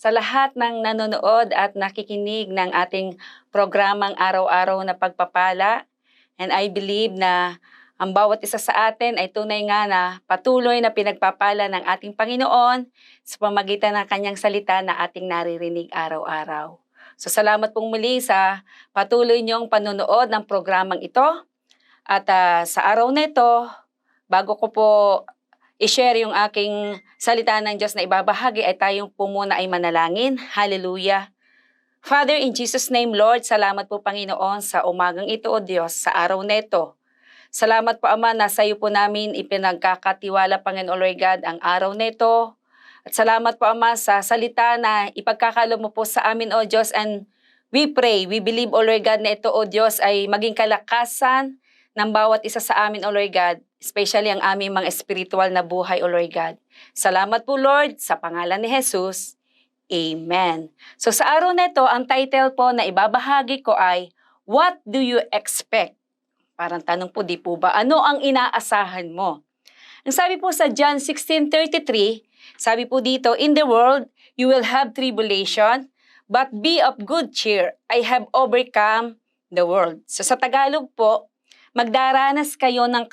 sa lahat ng nanonood at nakikinig ng ating programang araw-araw na pagpapala. And I believe na ang bawat isa sa atin ay tunay nga na patuloy na pinagpapala ng ating Panginoon sa pamagitan ng kanyang salita na ating naririnig araw-araw. So salamat pong muli sa patuloy niyong panonood ng programang ito. At sa araw na ito, bago ko po i-share yung aking salita ng Diyos na ibabahagi, ay tayong po muna ay manalangin. Hallelujah! Father, in Jesus' name, Lord, salamat po Panginoon sa umagang ito, O Diyos, sa araw na ito. Salamat po Ama na sa iyo po namin ipinagkakatiwala, Panginoon Lord God, ang araw na ito. At salamat po Ama sa salita na ipagkakalo mo po sa amin, O Diyos, and we pray, we believe, O Lord God, na ito, O Diyos, ay maging kalakasan ng bawat isa sa amin, O Lord God, especially ang aming mga spiritual na buhay, O Lord God. Salamat po, Lord, sa pangalan ni Jesus. Amen. So sa araw na ito, ang title po na ibabahagi ko ay, What do you expect? Parang tanong po, di po ba? Ano ang inaasahan mo? Ang sabi po sa John 16:33, sabi po dito, In the world, you will have tribulation, but be of good cheer. I have overcome the world. So sa Tagalog po, magdaranas kayo ng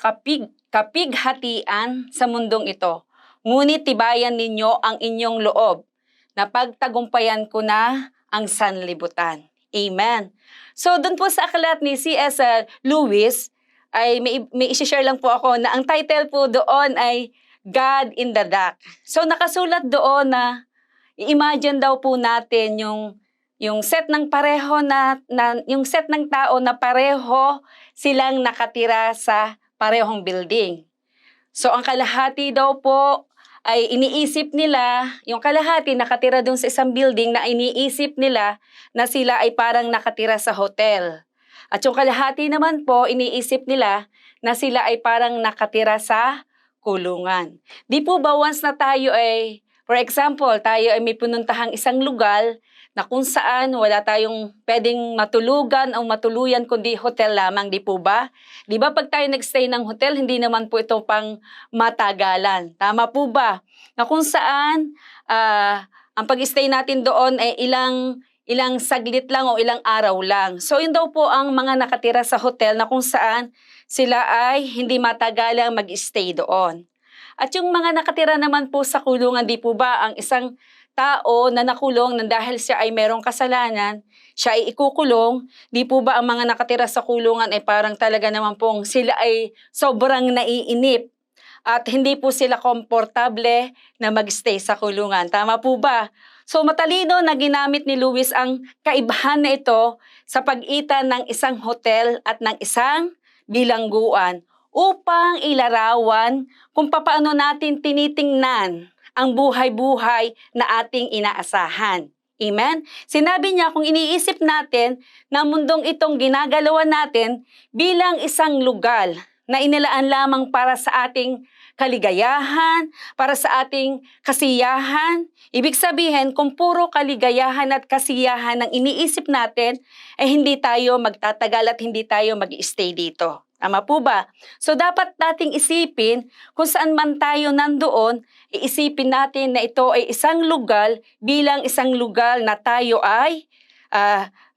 kapighatian sa mundong ito. Ngunit tibayan ninyo ang inyong loob na pagtagumpayan ko na ang sanlibutan. Amen. So doon po sa aklat ni C.S. Lewis, ay may isi-share lang po ako na ang title po doon ay God in the Dark. So nakasulat doon na i-imagine daw po natin yung set ng pareho yung set ng tao na pareho silang nakatira sa parehong building. So ang kalahati daw po ay iniisip nila, yung kalahati nakatira doon sa isang building na iniisip nila na sila ay parang nakatira sa hotel. At yung kalahati naman po, iniisip nila na sila ay parang nakatira sa kulungan. Di po ba once na tayo ay, for example, tayo ay may pununtahang isang lugar na kung saan wala tayong pwedeng matulugan o matuluyan kundi hotel lamang, di po ba? Di ba pag tayo nagstay ng hotel, hindi naman po ito pang matagalan. Tama po ba? Na kung saan ang pag-stay natin doon ay ilang saglit lang o ilang araw lang. So yun daw po ang mga nakatira sa hotel na kung saan sila ay hindi matagalang mag-stay doon. At yung mga nakatira naman po sa kulungan, di po ba ang isang tao na nakulong na dahil siya ay merong kasalanan, siya ay ikukulong, di po ba ang mga nakatira sa kulungan ay parang talaga naman pong sila ay sobrang naiinip at hindi po sila komportable na mag-stay sa kulungan. Tama po ba? So matalino na ginamit ni Lewis ang kaibahan na ito sa pagitan ng isang hotel at ng isang bilangguan upang ilarawan kung paano natin tinitingnan ang buhay-buhay na ating inaasahan. Amen? Sinabi niya kung iniisip natin na mundong itong ginagalawan natin bilang isang lugar na inilaan lamang para sa ating kaligayahan, para sa ating kasiyahan. Ibig sabihin, kung puro kaligayahan at kasiyahan ang iniisip natin, hindi tayo magtatagal at hindi tayo mag-stay dito. Tama po ba? So dapat nating isipin kung saan man tayo nandoon, iisipin natin na ito ay isang lugar bilang isang lugar na tayo ay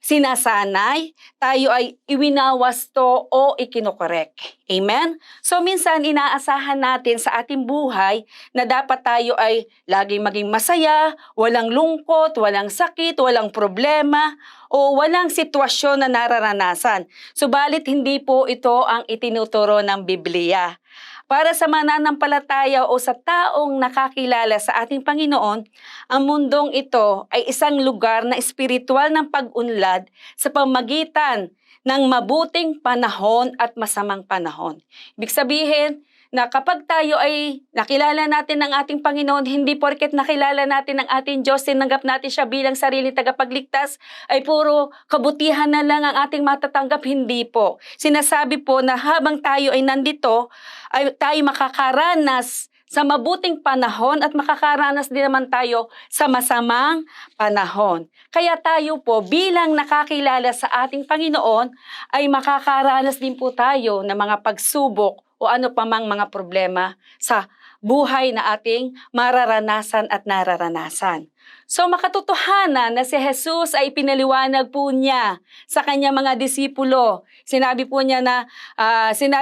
sinasanay, tayo ay iwinawasto o ikinokorek. Amen? So minsan inaasahan natin sa ating buhay na dapat tayo ay laging maging masaya, walang lungkot, walang sakit, walang problema, o walang sitwasyon na nararanasan. Subalit hindi po ito ang itinuturo ng Biblia. Para sa mananampalataya o sa taong nakakilala sa ating Panginoon, ang mundong ito ay isang lugar na espiritual ng pag-unlad sa pamagitan ng mabuting panahon at masamang panahon. Ibig sabihin na kapag tayo ay nakilala natin ng ating Panginoon, hindi porket nakilala natin ng ating Diyos, tinanggap natin siya bilang sariling tagapagligtas, ay puro kabutihan na lang ang ating matatanggap. Hindi po. Sinasabi po na habang tayo ay nandito, ay tayo makakaranas sa mabuting panahon at makakaranas din naman tayo sa masamang panahon. Kaya tayo po bilang nakakilala sa ating Panginoon ay makakaranas din po tayo ng mga pagsubok o ano pa mang mga problema sa buhay na ating mararanasan at nararanasan. So makatotohanan na si Jesus ay pinaliwanag po niya sa kanyang mga disipulo. Sinabi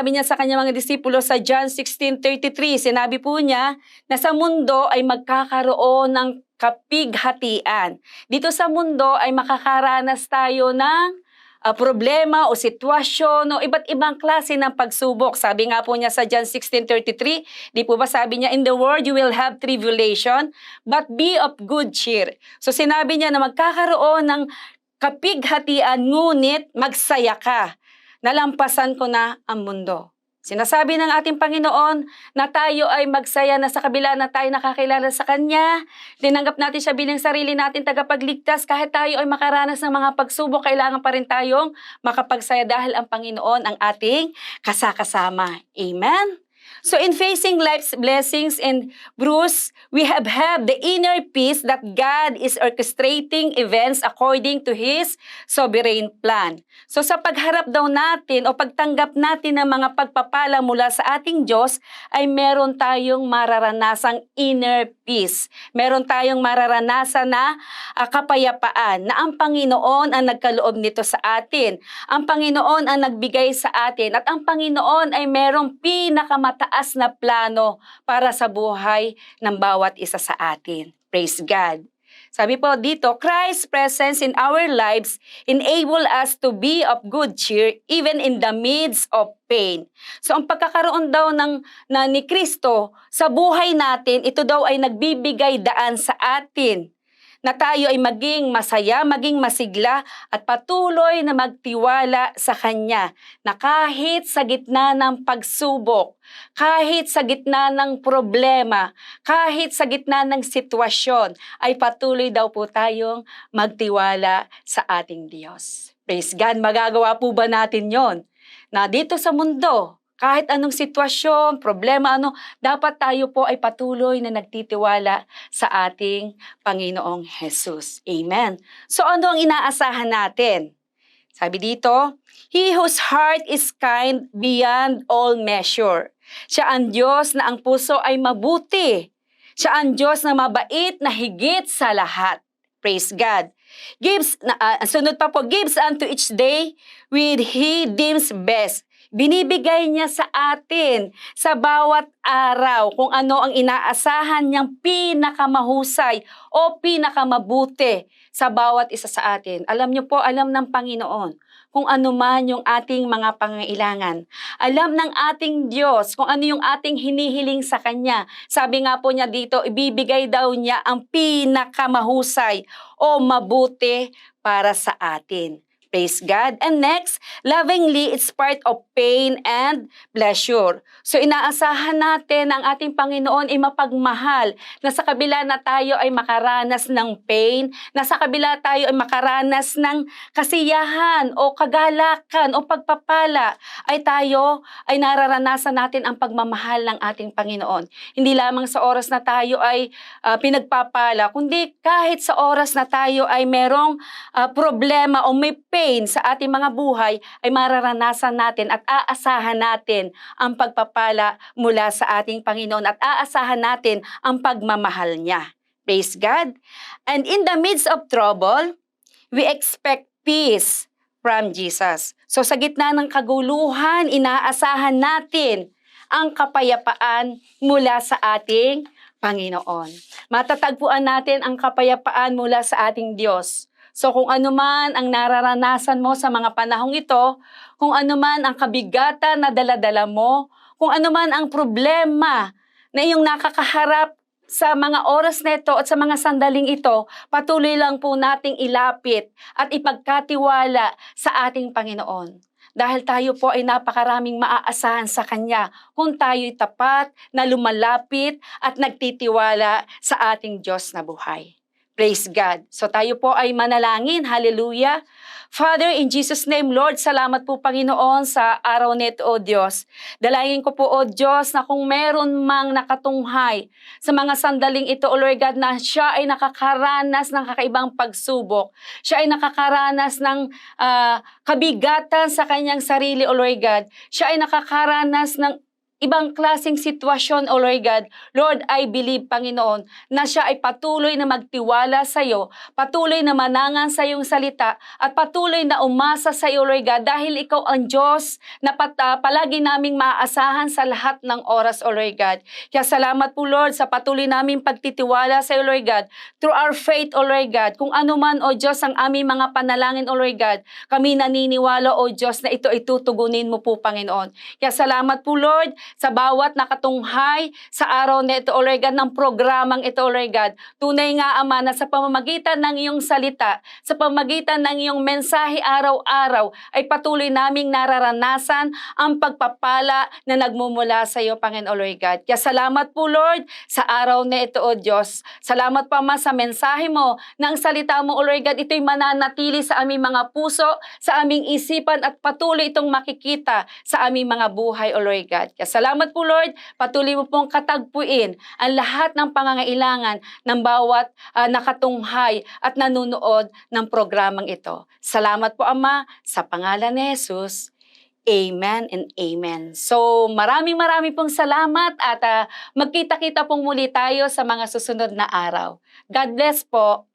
niya sa kanyang mga disipulo sa John 16:33, sinabi po niya na sa mundo ay magkakaroon ng kapighatian. Dito sa mundo ay makakaranas tayo ng problema o sitwasyon o iba't ibang klase ng pagsubok. Sabi nga po niya sa John 16:33, di po ba sabi niya, in the world you will have tribulation, but be of good cheer. So sinabi niya na magkakaroon ng kapighatian, ngunit magsaya ka. Nalampasan ko na ang mundo. Sinasabi ng ating Panginoon na tayo ay magsaya na sa kabila na tayo nakakilala sa Kanya. Tinanggap natin siya bilang sarili natin tagapagligtas. Kahit tayo ay makaranas ng mga pagsubok, kailangan pa rin tayong makapagsaya dahil ang Panginoon ang ating kasakasama. Amen? So in facing life's blessings and bruise, we have the inner peace that God is orchestrating events according to His sovereign plan. So sa pagharap daw natin o pagtanggap natin ng mga pagpapala mula sa ating Diyos, ay meron tayong mararanasang inner peace. Meron tayong mararanasan na kapayapaan na ang Panginoon ang nagkaloob nito sa atin. Ang Panginoon ang nagbigay sa atin at ang Panginoon ay merong pinakamataas na plano para sa buhay ng bawat isa sa atin. Praise God. Sabi po dito, Christ's presence in our lives enable us to be of good cheer even in the midst of pain. So ang pagkakaroon daw ni Kristo sa buhay natin, ito daw ay nagbibigay daan sa atin na tayo ay maging masaya, maging masigla at patuloy na magtiwala sa Kanya na kahit sa gitna ng pagsubok, kahit sa gitna ng problema, kahit sa gitna ng sitwasyon, ay patuloy daw po tayong magtiwala sa ating Diyos. Praise God, magagawa po ba natin yon? Na dito sa mundo, kahit anong sitwasyon, problema, dapat tayo po ay patuloy na nagtitiwala sa ating Panginoong Jesus. Amen. So ano ang inaasahan natin? Sabi dito, He whose heart is kind beyond all measure. Siya ang Diyos na ang puso ay mabuti. Siya ang Diyos na mabait na higit sa lahat. Praise God. Sunod pa po, gives unto each day with He deems best. Binibigay niya sa atin sa bawat araw kung ano ang inaasahan niyang pinakamahusay o pinakamabuti sa bawat isa sa atin. Alam niyo po, alam ng Panginoon kung ano man yung ating mga pangailangan. Alam ng ating Diyos kung ano yung ating hinihiling sa Kanya. Sabi nga po niya dito, ibibigay daw niya ang pinakamahusay o mabuti para sa atin. Praise God. And next, lovingly, it's part of pain and pleasure. So inaasahan natin ang ating Panginoon ay mapagmahal na sa kabila na tayo ay makaranas ng pain, na sa kabila tayo ay makaranas ng kasiyahan o kagalakan o pagpapala, ay tayo ay nararanasan natin ang pagmamahal ng ating Panginoon. Hindi lamang sa oras na tayo ay pinagpapala, kundi kahit sa oras na tayo ay merong problema o may pain sa ating mga buhay, ay mararanasan natin at aasahan natin ang pagpapala mula sa ating Panginoon at aasahan natin ang pagmamahal niya. Praise God. And in the midst of trouble, we expect peace from Jesus. So sa gitna ng kaguluhan, inaasahan natin ang kapayapaan mula sa ating Panginoon. Matatagpuan natin ang kapayapaan mula sa ating Diyos. So kung ano man ang nararanasan mo sa mga panahong ito, kung ano man ang kabigatan na daladala mo, kung ano man ang problema na iyong nakakaharap sa mga oras na ito at sa mga sandaling ito, patuloy lang po nating ilapit at ipagkatiwala sa ating Panginoon. Dahil tayo po ay napakaraming maaasahan sa Kanya kung tayo'y tapat na lumalapit at nagtitiwala sa ating Diyos na buhay. Praise God. So tayo po ay manalangin. Hallelujah. Father, in Jesus' name, Lord, salamat po Panginoon sa araw nito, O Diyos. Dalangin ko po, O Diyos, na kung meron mang nakatunghay sa mga sandaling ito, O Lord God, na siya ay nakakaranas ng kakaibang pagsubok. Siya ay nakakaranas ng kabigatan sa kanyang sarili, O Lord God. Siya ay nakakaranas ng ibang klaseng sitwasyon, O Lord God, Lord, I believe, Panginoon, na siya ay patuloy na magtiwala sa iyo, patuloy na manangan sa iyong salita, at patuloy na umasa sa iyo, Lord God, dahil ikaw ang Diyos na palagi naming maaasahan sa lahat ng oras, O Lord God. Kaya salamat po, Lord, sa patuloy naming pagtitiwala sa iyo, Lord God, through our faith, O Lord God. Kung ano man, O Diyos, ang aming mga panalangin, O Lord God, kami naniniwala, O Diyos, na ito ay tutugunin mo po, Panginoon. Kaya salamat po, Lord, sa bawat nakatunghay sa araw na ito, O Lord God, ng programang ito, O Lord God. Tunay nga, Ama, na sa pamamagitan ng iyong salita, sa pamamagitan ng iyong mensahe araw-araw, ay patuloy naming nararanasan ang pagpapala na nagmumula sa iyo, Panginoon, O Lord God. Kaya salamat po, Lord, sa araw na ito, O Diyos. Salamat pa, Ama, sa mensahe mo, ng salita mo, O Lord God, ito'y mananatili sa aming mga puso, sa aming isipan, at patuloy itong makikita sa aming mga buhay, O Lord God. Kaya salamat po, Lord, patuloy mo pong katagpuin ang lahat ng pangangailangan ng bawat nakatunghay at nanunood ng programang ito. Salamat po, Ama, sa pangalan ni Jesus. Amen and amen. So maraming pong salamat at magkita-kita pong muli tayo sa mga susunod na araw. God bless po.